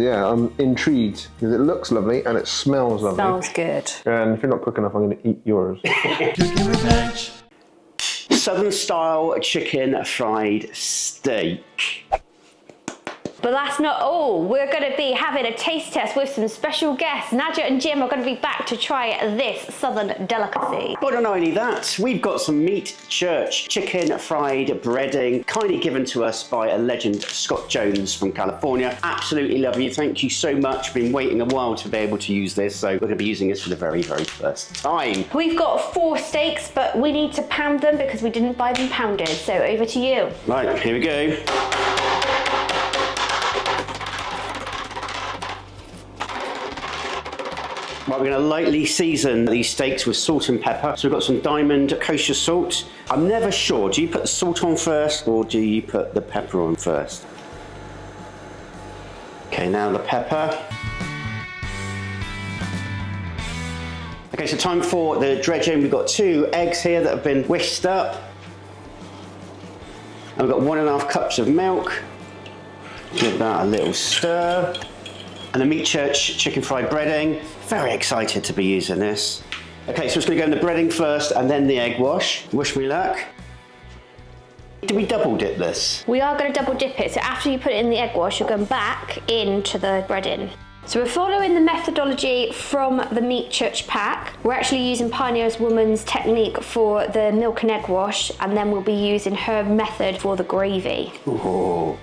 Yeah, I'm intrigued because it looks lovely and it smells lovely. Smells good. And if you're not quick enough, I'm going to eat yours. Southern style chicken fried steak. But that's not all. We're going to be having a taste test with some special guests. Nadia and Jim are going to be back to try this southern delicacy. But not only that, we've got some meat church chicken fried breading, kindly given to us by a legend, Scott Jones from California. Absolutely lovely. Thank you so much. Been waiting a while to be able to use this, so we're going to be using this for the very, very first time. We've got 4 steaks, but we need to pound them because we didn't buy them pounded. So over to you. Right, here we go. Right, we're going to lightly season these steaks with salt and pepper. So we've got some diamond kosher salt. I'm never sure, do you put the salt on first or do you put the pepper on first? Okay, now the pepper. Okay, so time for the dredging. We've got 2 eggs here that have been whisked up. And we've got 1.5 cups of milk. Give that a little stir. And the meat church chicken fried breading. Very excited to be using this. Okay, so it's going to go in the breading first and then the egg wash. Wish me luck. Do we double dip this? We are going to double dip it. So after you put it in the egg wash, you're going back into the breading. So we're following the methodology from the meat church pack. We're actually using Pioneer's Woman's technique for the milk and egg wash, and then we'll be using her method for the gravy. Ooh.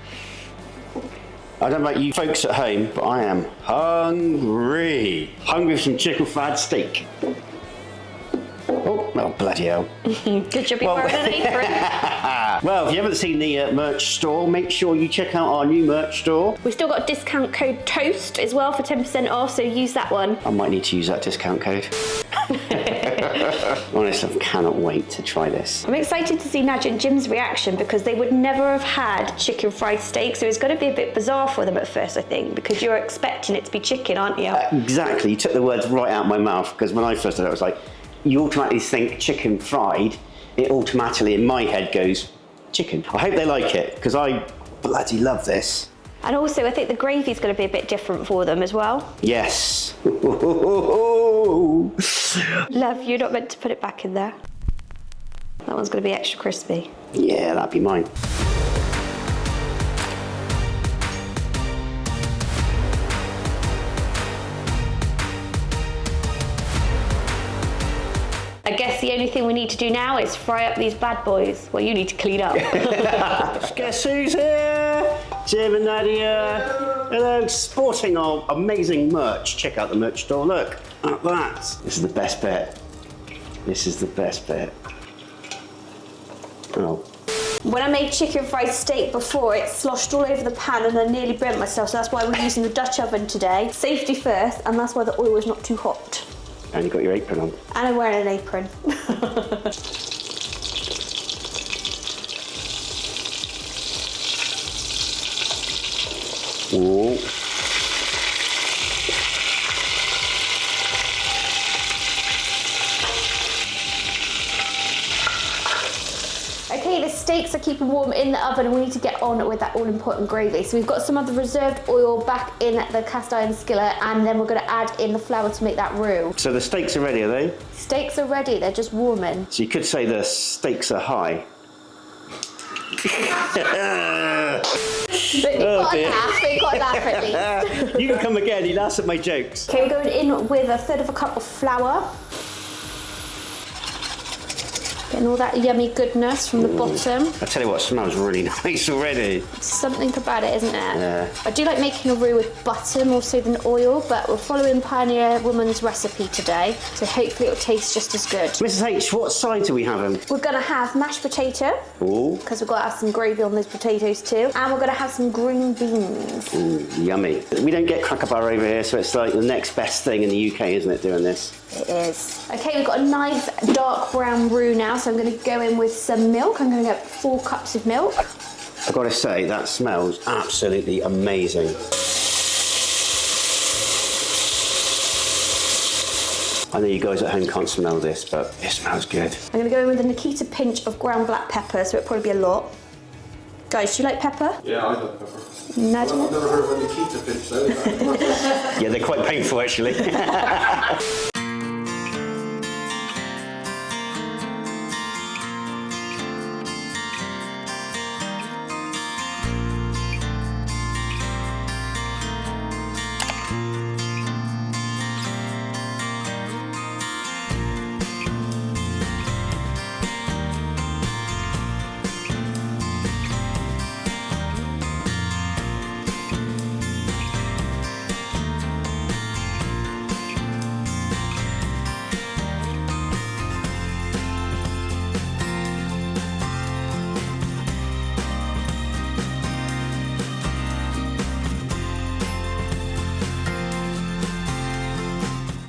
I don't know about you folks at home, but I am hungry. Hungry for some chicken fried steak. Oh, bloody hell. Good job you're wearing an apron. Well, if you haven't seen the merch store, make sure you check out our new merch store. We've still got discount code TOAST as well for 10% off, so use that one. I might need to use that discount code. Honestly, I cannot wait to try this. I'm excited to see Nadia and Jim's reaction because they would never have had chicken fried steak, so it's going to be a bit bizarre for them at first, I think, because you're expecting it to be chicken, aren't you? Exactly. You took the words right out of my mouth, because when I first heard it, I was like, you automatically think chicken fried, it automatically in my head goes chicken. I hope they like it, because I bloody love this. And also, I think the gravy's going to be a bit different for them as well. Yes. Love, you're not meant to put it back in there. That one's going to be extra crispy. Yeah, that'd be mine. I guess the only thing we need to do now is fry up these bad boys. Well, you need to clean up. Guess who's here? Jim and Nadia. Hello, sporting our amazing merch. Check out the merch store, look at that. This is the best bit. This is the best bit. Oh. When I made chicken fried steak before, it sloshed all over the pan and I nearly burnt myself, so that's why we're using the Dutch oven today. Safety first, and that's why the oil is not too hot. And you got your apron on. And I'm wearing an apron. Ooh. Okay, the steaks are keeping warm in the oven and we need to get on with that all-important gravy. So we've got some of the reserved oil back in the cast iron skillet, and then we're going to add in the flour to make that roux. So the steaks are ready, are they? Steaks are ready, they're just warming. So you could say the stakes are high. But you've got to laugh at least. You can come again, he laughs at my jokes. Okay, we're going in with 1/3 cup of flour. Getting all that yummy goodness from the bottom. I tell you what, it smells really nice already. Something about it, isn't it? Yeah. I do like making a roux with butter more so than oil, but we're following Pioneer Woman's recipe today, so hopefully it'll taste just as good. Mrs H, what sides are we having? We're going to have mashed potato, Ooh. because we've got to have some gravy on those potatoes too, and we're going to have some green beans. Ooh, yummy. We don't get cracker bar over here, so it's like the next best thing in the UK, isn't it, doing this? It is. Okay, we've got a nice dark brown roux now, so I'm going to go in with some milk. I'm going to get 4 cups of milk. I've got to say, that smells absolutely amazing. I know you guys at home can't smell this, but it smells good. I'm going to go in with a Nikita pinch of ground black pepper, so it'll probably be a lot. Guys, do you like pepper? Yeah, I love pepper. Nadia? I've never heard of any pizza fish though. Yeah, they're quite painful actually.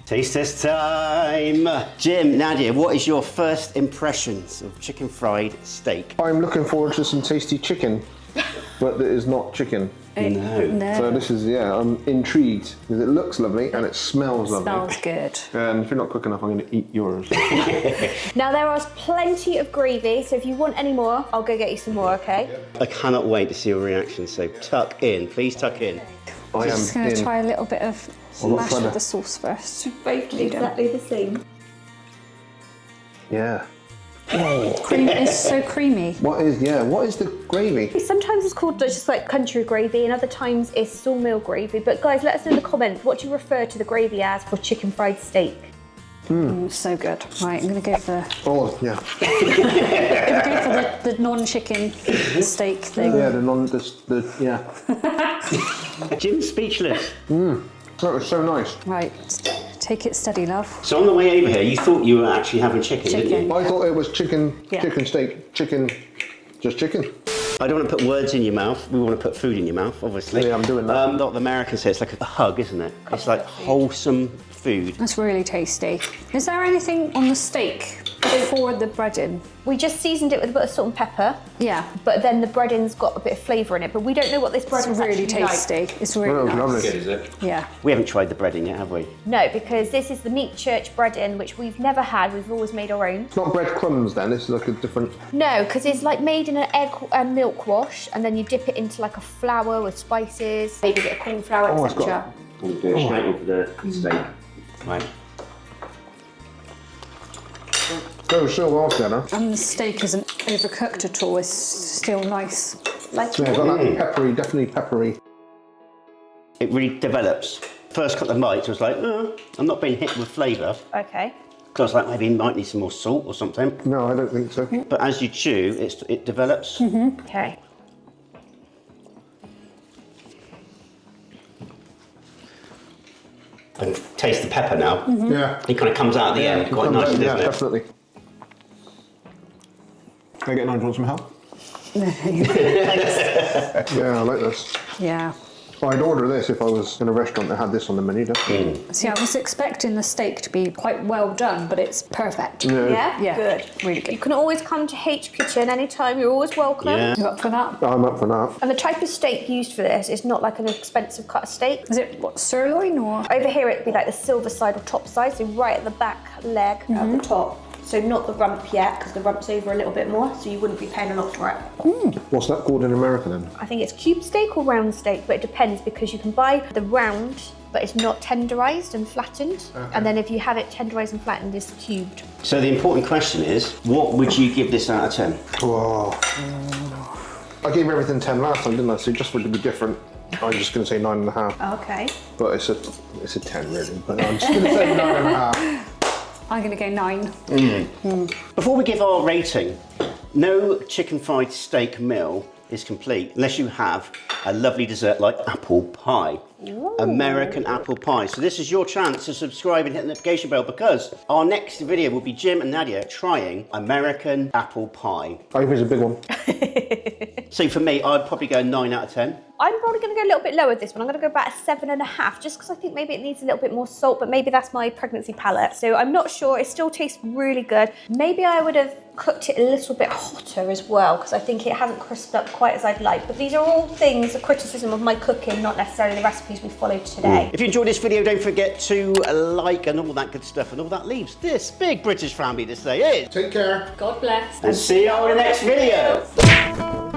Taste test time! Jim, Nadia, what is your first impressions of chicken fried steak? I'm looking forward to some tasty chicken, but it is not chicken. No. So this is, yeah, I'm intrigued because it looks lovely and it smells lovely. Smells good. And if you're not quick enough, I'm going to eat yours. Now there is plenty of gravy, so if you want any more, I'll go get you some more, okay? I cannot wait to see your reaction, so tuck in, please tuck in. I am Just going to in. try a little bit of I'm not mash trying of to- the sauce first. Both exactly the same. Yeah. Cream is so creamy. What is the gravy? Sometimes it's called just like country gravy, and other times it's sawmill gravy. But guys, let us know in the comments what you refer to the gravy as for chicken fried steak. So good. Right, I'm going to go for Oh, yeah. the non-chicken steak thing. Yeah, yeah. Jim's speechless. That was so nice. Right, take it steady, love. So on the way over here, you thought you were actually having chicken, didn't you? I thought it was chicken, Yeah. chicken steak, chicken, just chicken. I don't want to put words in your mouth. We want to put food in your mouth, obviously. Yeah, I'm doing that. A lot of the Americans say it's like a hug, isn't it? It's like wholesome food. That's really tasty. Is there anything on the steak before the breading? We just seasoned it with a bit of salt and pepper, Yeah, but then the breading's got a bit of flavour in it. But we don't know what this it's breading's really actually tasty. like. It's really Oh, nice. lovely. Good, is it? Yeah. We haven't tried the breading yet, have we? No, because this is the meat church breading, which we've never had. We've always made our own. It's not breadcrumbs then, it's like a different... No, because it's like made in an egg and milk wash, and then you dip it into like a flour with spices, maybe a bit of corn flour, Oh, it's got- etc. We'll do it straight into the steak. Right. Goes so well together. And the steak isn't overcooked at all. It's still nice. Like Yeah, got that peppery, definitely peppery. It really develops. First couple of bites, I was like, I'm not being hit with flavour. okay. Because I was like, maybe you might need some more salt or something. No, I don't think so. But as you chew, it develops. Okay. And taste the pepper now. Yeah. It kind of comes out at the end quite nicely, Yeah, doesn't it? definitely. Can I get Nigel some help? Yeah, I like this. Yeah. I'd order this if I was in a restaurant that had this on the menu, definitely. See, I was expecting the steak to be quite well done, but it's perfect. Yeah? Yeah. Good. Really good. You can always come to H Kitchen anytime. You're always welcome. Yeah. You up for that? I'm up for that. And the type of steak used for this is not like an expensive cut of steak. Is it what, sirloin or? Over here it'd be like the silver side or top side, so right at the back leg at the top. So not the rump yet, because the rump's over a little bit more, so you wouldn't be paying a lot for it. What's that called in America then? I think it's cube steak or round steak, but it depends because you can buy the round, but it's not tenderized and flattened. And then if you have it tenderized and flattened, it's cubed. So the important question is, what would you give this out of 10? Whoa. I gave everything 10 last time, didn't I? So just for it to be different, I'm just going to say 9.5. Okay. But it's a 10 really. But I'm just going to say 9.5. I'm going to go 9. Before we give our rating, no chicken fried steak meal is complete unless you have a lovely dessert like apple pie. American apple pie. So this is your chance to subscribe and hit the notification bell because our next video will be Jim and Nadia trying American apple pie. I hope it's a big one. So for me, I'd probably go 9 out of 10. I'm probably going to go a little bit lower with this one. I'm going to go about a 7.5, just because I think maybe it needs a little bit more salt, but maybe that's my pregnancy palate. So I'm not sure. It still tastes really good. Maybe I would have cooked it a little bit hotter as well, because I think it hasn't crisped up quite as I'd like. But these are all things, a criticism of my cooking, not necessarily the recipes we followed today. If you enjoyed this video, don't forget to like and all that good stuff, and all that leaves this big British family to say is, Take care. God bless. and see you on the next video.